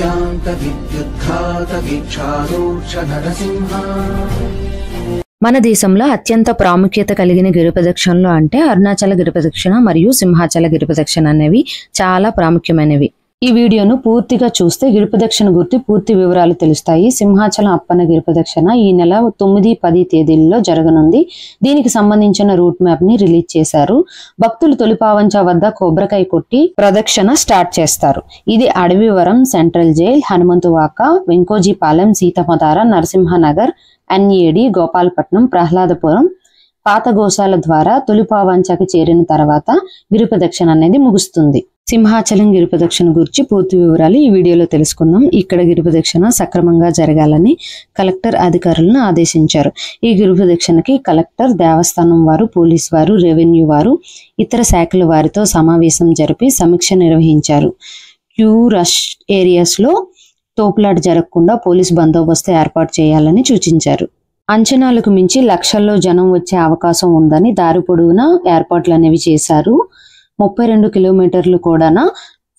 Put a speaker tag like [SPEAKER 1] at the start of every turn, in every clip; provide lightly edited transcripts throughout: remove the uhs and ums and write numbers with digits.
[SPEAKER 1] అత్యంత విద్యుద్ఘాత వీక్షాదోక్ష నరసింహ.
[SPEAKER 2] మన దేశంలో అత్యంత ప్రాముఖ్యత కలిగిన గిరిప్రదక్షిణలు అంటే అరుణాచల గిరిప్రదక్షిణ మరియు సింహాచల గిరిప్రదక్షిణ అనేవి చాలా ప్రాముఖ్యమైనవి. ఈ వీడియోను పూర్తిగా చూస్తే గిరిప్రదక్షిణ గురించి పూర్తి వివరాలు తెలుస్తాయి. సింహాచలం అప్పన్న గిరిప్రదక్షిణ ఈ నెల 9-10 తేదీల్లో జరగనుంది. దీనికి సంబంధించిన రూట్ మ్యాప్ ని రిలీజ్ చేశారు. భక్తులు తొలిపావంచ వద్ద కొబ్బరికాయ కొట్టి ప్రదక్షిణ స్టార్ట్ చేస్తారు. ఇది Adavivaram, central jail, Hanumanthuvaka, Venkojipalem, Seethammadhara, Narasimhanagar, NAD, Gopalapatnam, Prahladapuram, పాత గోశాల ద్వారా తొలిపావంచకి చేరిన తర్వాత గిరిప్రదక్షిణ అనేది ముగుస్తుంది. సింహాచలం గిరిప్రదక్షిణ గురించి పూర్తి వివరాలు ఈ వీడియోలో తెలుసుకుందాం. ఇక్కడ గిరిప్రదక్షిణ సక్రమంగా జరగాలని కలెక్టర్ అధికారులను ఆదేశించారు. ఈ గిరిప్రదక్షిణకి కలెక్టర్, దేవస్థానం వారు, పోలీసు వారు, రెవెన్యూ వారు, ఇతర శాఖల వారితో సమావేశం జరిపి సమీక్ష నిర్వహించారు. క్యూ రష్ ఏరియాస్ లో తోపులాట జరగకుండా పోలీసు బందోబస్తు ఏర్పాటు చేయాలని సూచించారు. అంచనాలకు మించి లక్షల్లో జనం వచ్చే అవకాశం ఉందని దారి పొడవునా ఏర్పాట్లు అనేవి చేశారు. 32 కిలోమీటర్లు కూడా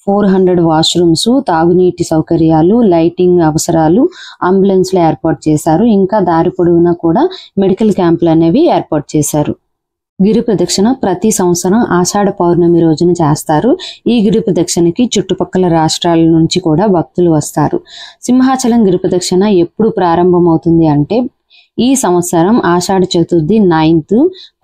[SPEAKER 2] 400 వాష్రూమ్స్, తాగునీటి సౌకర్యాలు, లైటింగ్ అవసరాలు, అంబులెన్స్లు ఏర్పాటు చేశారు. ఇంకా దారి పొడవునా కూడా మెడికల్ క్యాంపులు అనేవి ఏర్పాటు చేశారు. గిరి ప్రదక్షిణ ప్రతి సంవత్సరం ఆషాఢ పౌర్ణమి రోజున చేస్తారు. ఈ గిరి ప్రదక్షిణకి చుట్టుపక్కల రాష్ట్రాల నుంచి కూడా భక్తులు వస్తారు. సింహాచలం గిరి ప్రదక్షిణ ఎప్పుడు ప్రారంభమవుతుంది అంటే ఈ సంవత్సరం ఆషాఢ చతుర్థి 9th,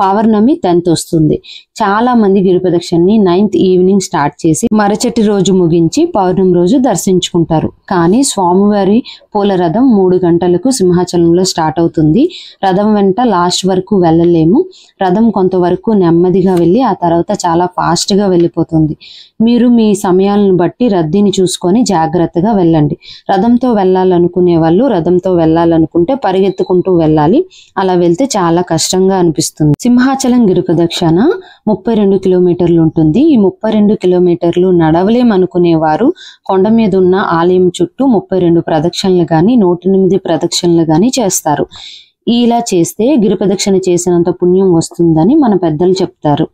[SPEAKER 2] పౌర్ణమి 10th వస్తుంది. చాలా మంది గిరి ప్రదక్షిణని 9th ఈవినింగ్ స్టార్ట్ చేసి మరుసటి రోజు ముగించి పౌర్ణమి రోజు దర్శించుకుంటారు. కానీ స్వామివారి పూల రథం 3 గంటలకు సింహాచలంలో స్టార్ట్ అవుతుంది. రథం వెంట లాస్ట్ వరకు వెళ్ళలేము. రథం కొంతవరకు నెమ్మదిగా వెళ్ళి ఆ తర్వాత చాలా ఫాస్ట్ గా వెళ్ళిపోతుంది. మీరు మీ సమయాలను బట్టి రద్దీని చూసుకొని జాగ్రత్తగా వెళ్ళండి. రథంతో వెళ్ళాలనుకునే వాళ్ళు రథంతో వెళ్ళాలనుకుంటే పరిగెత్తుకుంటూ వెళ్ళాలి. అలా వెళ్తే చాలా కష్టంగా అనిపిస్తుంది. సింహాచలం గిరి ప్రదక్షిణ 32 కిలోమీటర్లు ఉంటుంది. ఈ 32 కిలోమీటర్లు నడవలేమనుకునే వారు కొండ మీద ఉన్న ఆలయం చుట్టూ 32 ప్రదక్షిణలు గాని 108 ప్రదక్షిణలు గాని చేస్తారు. ఇలా చేస్తే గిరి ప్రదక్షిణ చేసినంత పుణ్యం వస్తుందని మన పెద్దలు చెప్తారు.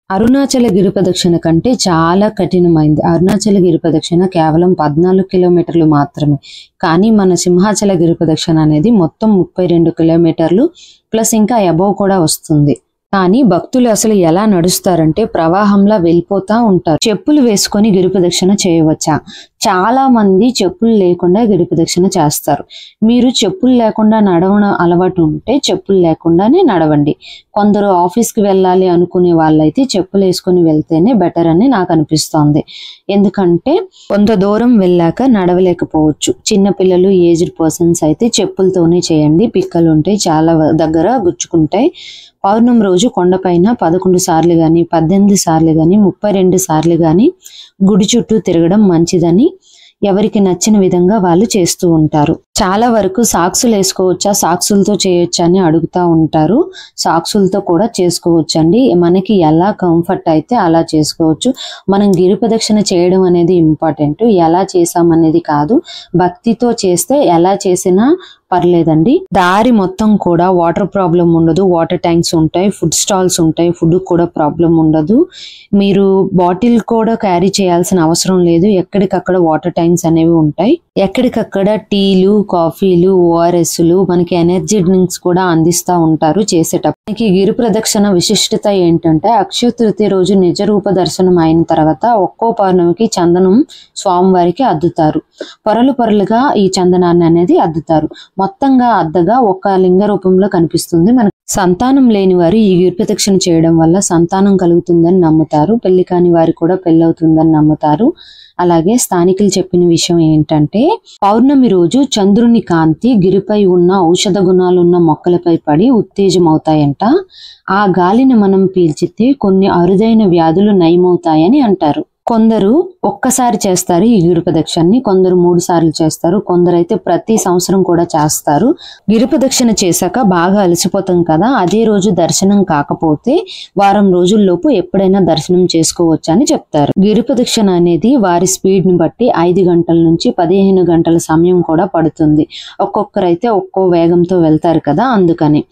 [SPEAKER 2] అరుణాచల గిరి ప్రదక్షిణ కంటే చాలా కఠినమైంది. అరుణాచల గిరి ప్రదక్షిణ కేవలం 14 కిలోమీటర్లు మాత్రమే. కానీ మన సింహాచల గిరి ప్రదక్షిణ అనేది మొత్తం 32 కిలోమీటర్లు ప్లస్ ఇంకా అబౌవ్ కూడా వస్తుంది. కానీ భక్తులు అసలు ఎలా నడుస్తారంటే ప్రవాహంలా వెళ్ళిపోతా ఉంటారు. చెప్పులు వేసుకొని గిరి ప్రదక్షిణ చేయవచ్చా? చాలా మంది చెప్పులు లేకుండా గిరి ప్రదక్షిణ చేస్తారు. మీరు చెప్పులు లేకుండా నడవడం అలవాటు ఉంటే చెప్పులు లేకుండానే నడవండి. కొందరు ఆఫీస్కి వెళ్ళాలి అనుకునే వాళ్ళైతే చెప్పులు వేసుకొని వెళ్తేనే బెటర్ అని నాకు అనిపిస్తోంది. ఎందుకంటే కొంత దూరం వెళ్ళాక నడవలేకపోవచ్చు. చిన్నపిల్లలు, ఏజ్డ్ పర్సన్స్ అయితే చెప్పులతోనే చేయండి. పిక్కలు ఉంటాయి, చాలా దగ్గర గుచ్చుకుంటాయి. పౌర్ణమి రోజు కొండపైన 11 సార్లు గాని 18 సార్లు గాని 32 సార్లు గాని గుడి చుట్టూ తిరగడం మంచిదని ఎవరికి నచ్చిన విధంగా వాళ్ళు చేస్తూ ఉంటారు. చాలా వరకు సాక్సులు వేసుకోవచ్చా, సాక్సులతో చేయొచ్చా అని అడుగుతా ఉంటారు. సాక్సులతో కూడా చేసుకోవచ్చండి. మనకి ఎలా కంఫర్ట్ అయితే అలా చేసుకోవచ్చు. మనం గిరి ప్రదక్షిణ చేయడం అనేది ఇంపార్టెంట్. ఎలా చేసామనేది కాదు. భక్తితో చేస్తే ఎలా చేసినా పర్లేదండి. దారి మొత్తం కూడా వాటర్ ప్రాబ్లం ఉండదు. వాటర్ ట్యాంక్స్ ఉంటాయి, ఫుడ్ స్టాల్స్ ఉంటాయి, ఫుడ్ కూడా ప్రాబ్లం ఉండదు. మీరు బాటిల్ కూడా క్యారీ చేయాల్సిన అవసరం లేదు. ఎక్కడికక్కడ వాటర్ ట్యాంక్స్ అనేవి ఉంటాయి. ఎక్కడికక్కడ టీలు, కాఫీలు, ఓఆర్ఎస్లు, మనకి ఎనర్జీ డ్రింక్స్ కూడా అందిస్తూ ఉంటారు చేసేటప్పుడు. మనకి గిరి ప్రదక్షిణ విశిష్టత ఏంటంటే అక్షయ తృతీయ రోజు నిజ రూప దర్శనం అయిన తర్వాత ఒక్కో పౌర్ణమికి చందనం స్వామివారికి అద్దుతారు. పొరలు పొరలుగా ఈ చందనాన్ని అనేది అద్దుతారు. మొత్తంగా అద్దగా ఒక లింగ రూపంలో కనిపిస్తుంది. మనకు సంతానం లేని వారు ఈ గిరి ప్రదక్షిణ చేయడం వల్ల సంతానం కలుగుతుందని నమ్ముతారు. పెళ్లి కాని వారి కూడా పెళ్ళవుతుందని నమ్ముతారు. అలాగే స్థానికులు చెప్పిన విషయం ఏంటంటే పౌర్ణమి రోజు చంద్రుని కాంతి గిరిపై ఉన్న ఔషధ గుణాలున్న మొక్కలపై పడి ఉత్తేజం అవుతాయంట. ఆ గాలిని మనం పీల్చితే కొన్ని అరుదైన వ్యాధులు నయమవుతాయని అంటారు. కొందరు ఒక్కసారి చేస్తారు ఈ గిరి ప్రదక్షిణని, కొందరు 3 సార్లు చేస్తారు, కొందరైతే ప్రతి సంవత్సరం కూడా చేస్తారు. గిరి ప్రదక్షిణ చేశాక బాగా అలసిపోతాం కదా, అదే రోజు దర్శనం కాకపోతే వారం రోజుల్లోపు ఎప్పుడైనా దర్శనం చేసుకోవచ్చు అని చెప్తారు. గిరి ప్రదక్షిణ అనేది వారి స్పీడ్ ని బట్టి 5 గంటల నుంచి 15 గంటల సమయం కూడా పడుతుంది. ఒక్కొక్కరైతే ఒక్కో వేగంతో వెళ్తారు కదా, అందుకని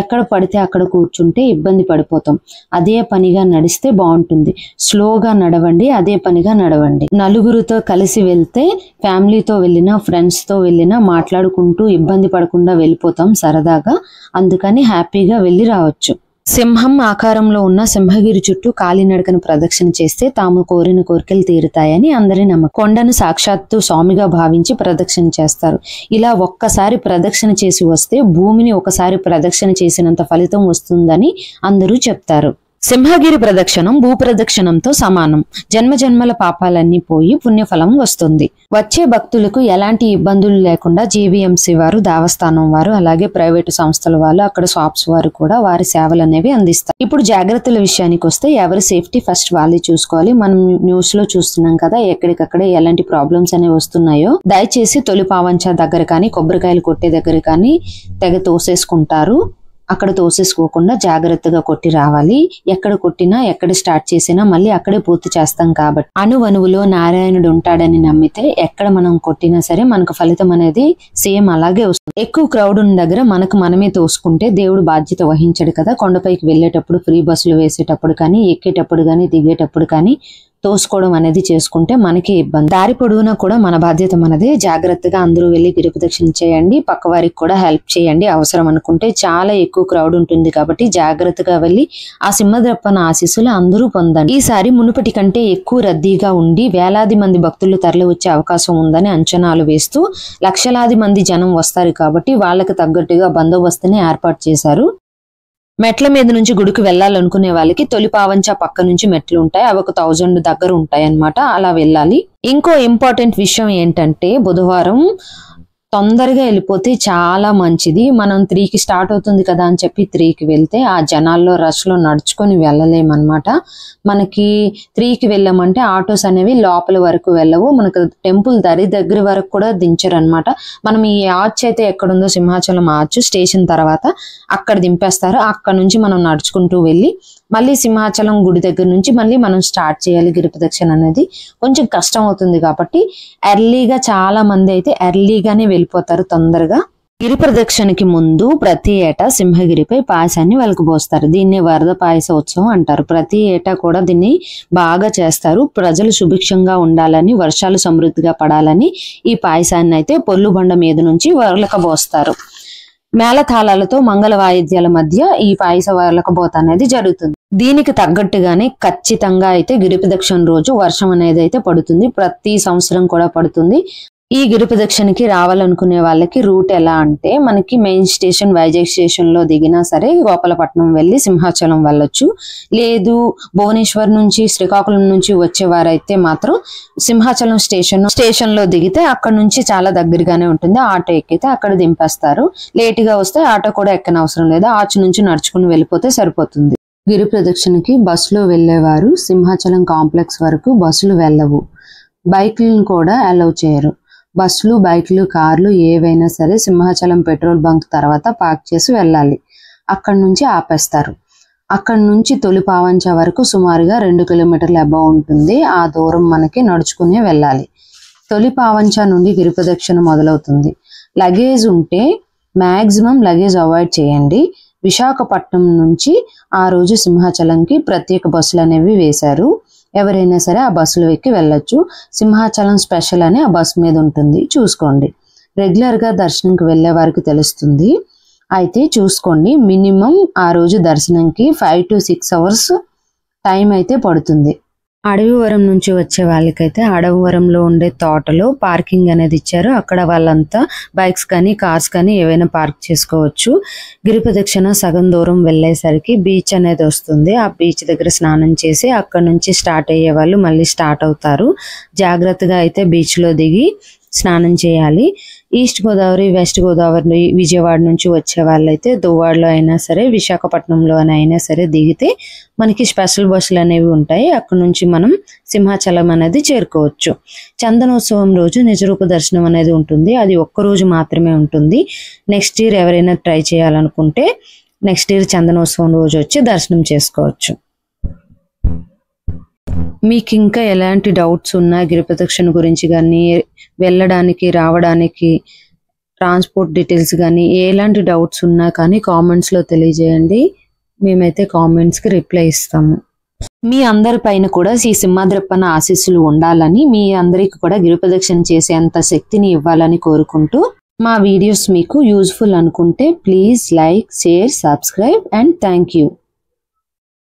[SPEAKER 2] ఎక్కడ పడితే అక్కడ కూర్చుంటే ఇబ్బంది పడిపోతాం. అదే పనిగా నడిస్తే బాగుంటుంది. స్లోగా నడవండి, అదే పనిగా నడవండి. నలుగురితో కలిసి వెళ్తే, ఫ్యామిలీతో వెళ్ళినా ఫ్రెండ్స్ తో వెళ్ళినా మాట్లాడుకుంటూ ఇబ్బంది పడకుండా వెళ్ళిపోతాం సరదాగా. అందుకని హ్యాపీగా వెళ్ళి రావచ్చు. సింహం ఆకారంలో ఉన్న సింహగిరి చుట్టూ కాలినడకను ప్రదక్షిణ చేస్తే తాము కోరిన కోరికలు తీరుతాయని అందరి నమ్మకం. కొండను సాక్షాత్తు స్వామిగా భావించి ప్రదక్షిణ చేస్తారు. ఇలా ఒక్కసారి ప్రదక్షిణ చేసి వస్తే భూమిని ఒకసారి ప్రదక్షిణ చేసినంత ఫలితం వస్తుందని అందరూ చెప్తారు. సింహగిరి ప్రదక్షిణం భూప్రదక్షిణంతో సమానం. జన్మ జన్మల పాపాలన్నీ పోయి పుణ్యఫలం వస్తుంది. వచ్చే భక్తులకు ఎలాంటి ఇబ్బందులు లేకుండా జీవీఎంసీ వారు, దేవస్థానం వారు, అలాగే ప్రైవేటు సంస్థల వాళ్ళు, అక్కడ షాప్స్ వారు కూడా వారి సేవలు అనేవి అందిస్తారు. ఇప్పుడు జాగ్రత్తల విషయానికి వస్తే ఎవరి సేఫ్టీ ఫస్ట్ వాళ్ళే చూసుకోవాలి. మనం న్యూస్ లో చూస్తున్నాం కదా, ఎక్కడికక్కడ ఎలాంటి ప్రాబ్లమ్స్ అనేవి వస్తున్నాయో. దయచేసి తొలి పావంచ దగ్గర కానీ, కొబ్బరికాయలు కొట్టే దగ్గర కానీ తెగ తోసేసుకుంటారు. అక్కడ తోసేసుకోకుండా జాగ్రత్తగా కొట్టి రావాలి. ఎక్కడ కొట్టినా, ఎక్కడ స్టార్ట్ చేసినా మళ్ళీ అక్కడే పూర్తి చేస్తాం కాబట్టి అణువణువులో నారాయణుడు ఉంటాడని నమ్మితే ఎక్కడ మనం కొట్టినా సరే మనకు ఫలితం అనేది సేమ్ అలాగే వస్తుంది. ఎక్కువ క్రౌడ్ ఉన్న దగ్గర మనకు మనమే తోసుకుంటే దేవుడు బాధ్యత వహించడు కదా. కొండపైకి వెళ్ళేటప్పుడు, ఫ్రీ బస్సులు వేసేటప్పుడు కానీ, ఎక్కేటప్పుడు కానీ, దిగేటప్పుడు కానీ తోసుకోవడం అనేది చేసుకుంటే మనకి ఇబ్బంది. దారి పొడవునా కూడా మన బాధ్యత మనదే. జాగ్రత్తగా అందరూ వెళ్ళి గిరి ప్రదక్షిణ చేయండి. పక్క వారికి కూడా హెల్ప్ చేయండి అవసరం అనుకుంటే. చాలా ఎక్కువ క్రౌడ్ ఉంటుంది కాబట్టి జాగ్రత్తగా వెళ్ళి ఆ సింహద్రప్పన ఆశీస్సులు అందరూ పొందండి. ఈసారి మునుపటి కంటే ఎక్కువ రద్దీగా ఉండి వేలాది మంది భక్తులు తరలి వచ్చే అవకాశం ఉందని అంచనాలు వేస్తూ లక్షలాది మంది జనం వస్తారు కాబట్టి వాళ్ళకి తగ్గట్టుగా బందోబస్తుని ఏర్పాటు చేశారు. మెట్ల మీద నుంచి గుడికి వెళ్ళాలనుకునే వాళ్ళకి తొలి పావంచ పక్క నుంచి మెట్లు ఉంటాయి. అవి ఒక 1000 దగ్గర ఉంటాయి అన్నమాట. అలా వెళ్ళాలి. ఇంకో ఇంపార్టెంట్ విషయం ఏంటంటే బుధవారం తొందరగా వెళ్ళిపోతే చాలా మంచిది. మనం 3కి స్టార్ట్ అవుతుంది కదా అని చెప్పి 3కి వెళ్తే ఆ జనాల్లో రష్ లో నడుచుకొని వెళ్ళలేమన్నమాట. మనకి 3కి వెళ్ళామంటే ఆటోస్ అనేవి లోపల వరకు వెళ్ళవు. మనకు టెంపుల్ దగ్గర వరకు కూడా దించరు అనమాట. మనం ఈ ఆర్చ్ అయితే ఎక్కడుందో సింహాచలం ఆర్చ్ స్టేషన్ తర్వాత అక్కడ దింపేస్తారు. అక్కడ నుంచి మనం నడుచుకుంటూ వెళ్ళి మళ్ళీ సింహాచలం గుడి దగ్గర నుంచి మళ్ళీ మనం స్టార్ట్ చేయాలి. గిరి ప్రదక్షిణ అనేది కొంచెం కష్టం అవుతుంది కాబట్టి ఎర్లీగా, చాలా మంది అయితే ఎర్లీగానే వెళ్ళిపోతారు తొందరగా. గిరి ప్రదక్షిణకి ముందు ప్రతి ఏటా సింహగిరిపై పాయసాన్ని వెలకబోస్తారు. దీన్ని వరద పాయస ఉత్సవం అంటారు. ప్రతి ఏటా కూడా దీన్ని బాగా చేస్తారు. ప్రజలు సుభిక్షంగా ఉండాలని, వర్షాలు సమృద్ధిగా పడాలని ఈ పాయసాన్ని అయితే పొల్లు బండ మీద నుంచి వెలకబోస్తారు. మేళతాళాలతో మంగళ వాయిద్యాల మధ్య ఈ పాయస వెలకబోత అనేది జరుగుతుంది. దీనికి తగ్గట్టుగానే ఖచ్చితంగా అయితే గిరి ప్రదక్షిణ రోజు వర్షం అనేది అయితే పడుతుంది. ప్రతి సంవత్సరం కూడా పడుతుంది. ఈ గిరి ప్రదక్షిణకి రావాలనుకునే వాళ్ళకి రూట్ ఎలా అంటే, మనకి మెయిన్ స్టేషన్ వైజాగ్ స్టేషన్ లో దిగినా సరే గోపాలపట్నం వెళ్ళి సింహాచలం వెళ్ళొచ్చు. లేదు భువనేశ్వర్ నుంచి, శ్రీకాకుళం నుంచి వచ్చేవారైతే మాత్రం సింహాచలం స్టేషన్ లో దిగితే అక్కడ నుంచి చాలా దగ్గరగానే ఉంటుంది. ఆటో ఎక్కితే అక్కడ దింపేస్తారు. లేటుగా వస్తే ఆటో కూడా ఎక్కనవసరం లేదు. ఆచు నుంచి నడుచుకుని వెళ్ళిపోతే సరిపోతుంది. గిరి ప్రదక్షిణకి బస్సులో వెళ్లేవారు సింహాచలం కాంప్లెక్స్ వరకు బస్సులు వెళ్ళవు. బైక్లను కూడా అలౌ చేయరు. బస్సులు, బైక్లు, కార్లు ఏవైనా సరే సింహాచలం పెట్రోల్ బంక్ తర్వాత పార్క్ చేసి వెళ్ళాలి. అక్కడి నుంచి ఆపేస్తారు. అక్కడి నుంచి తొలి పావంచ వరకు సుమారుగా 2 కిలోమీటర్ల అబౌవ్ ఉంటుంది. ఆ దూరం మనకి నడుచుకునే వెళ్ళాలి. తొలి పావంచ నుండి గిరి ప్రదక్షిణ మొదలవుతుంది. లగేజ్ ఉంటే మాక్సిమం లగేజ్ అవాయిడ్ చేయండి. విశాఖపట్నం నుంచి ఆ రోజు సింహాచలంకి ప్రత్యేక బస్సులు అనేవి వేశారు. ఎవరైనా సరే ఆ బస్సులో ఎక్కి వెళ్ళొచ్చు. సింహాచలం స్పెషల్ అని ఆ బస్సు మీద ఉంటుంది, చూసుకోండి. రెగ్యులర్ గా దర్శనంకి వెళ్లే వారికి తెలుస్తుంది. అయితే చూసుకోండి, మినిమం ఆ రోజు దర్శనంకి 5 to 6 hours టైం అయితే పడుతుంది. అడవివరం నుంచి వచ్చే వాళ్ళకైతే అడవివరంలో ఉండే తోటలో పార్కింగ్ అనేది ఇచ్చారు. అక్కడ వాళ్ళంతా బైక్స్ కానీ, కార్స్ కానీ ఏవైనా పార్క్ చేసుకోవచ్చు. గిరి ప్రదక్షిణ సగం దూరం వెళ్ళేసరికి బీచ్ అనేది వస్తుంది. ఆ బీచ్ దగ్గర స్నానం చేసి అక్కడ నుంచి స్టార్ట్ అయ్యే వాళ్ళు మళ్ళీ స్టార్ట్ అవుతారు. జాగ్రత్తగా అయితే బీచ్ లో దిగి స్నానం చేయాలి. ఈస్ట్ గోదావరి, వెస్ట్ గోదావరి, విజయవాడ నుంచి వచ్చే వాళ్ళైతే దువ్వాడలో అయినా సరే, విశాఖపట్నంలో అయినా సరే దిగితే మనకి స్పెషల్ బస్సులు అనేవి ఉంటాయి. అక్కడ నుంచి మనం సింహాచలం అనేది చేరుకోవచ్చు. చందనోత్సవం రోజు నిజరూప దర్శనం అనేది ఉంటుంది. అది ఒక్కరోజు మాత్రమే ఉంటుంది. నెక్స్ట్ ఇయర్ ఎవరైనా ట్రై చేయాలనుకుంటే నెక్స్ట్ ఇయర్ చందనోత్సవం రోజు వచ్చి దర్శనం చేసుకోవచ్చు. మీకు ఇంకా ఎలాంటి డౌట్స్ ఉన్నా గిరి ప్రదక్షిణ గురించి కానీ, వెళ్ళడానికి రావడానికి ట్రాన్స్పోర్ట్ డీటెయిల్స్ కానీ, ఎలాంటి డౌట్స్ ఉన్నా కానీ కామెంట్స్లో తెలియజేయండి. మేమైతే కామెంట్స్కి రిప్లై ఇస్తాము. మీ అందరిపైన కూడా ఈ సింహాద్రప్పన్న ఆశీస్సులు ఉండాలని, మీ అందరికి కూడా గిరిప్రదక్షిణ చేసేంత శక్తిని ఇవ్వాలని కోరుకుంటూ, మా వీడియోస్ మీకు యూజ్ఫుల్ అనుకుంటే please like, share, subscribe and thank you.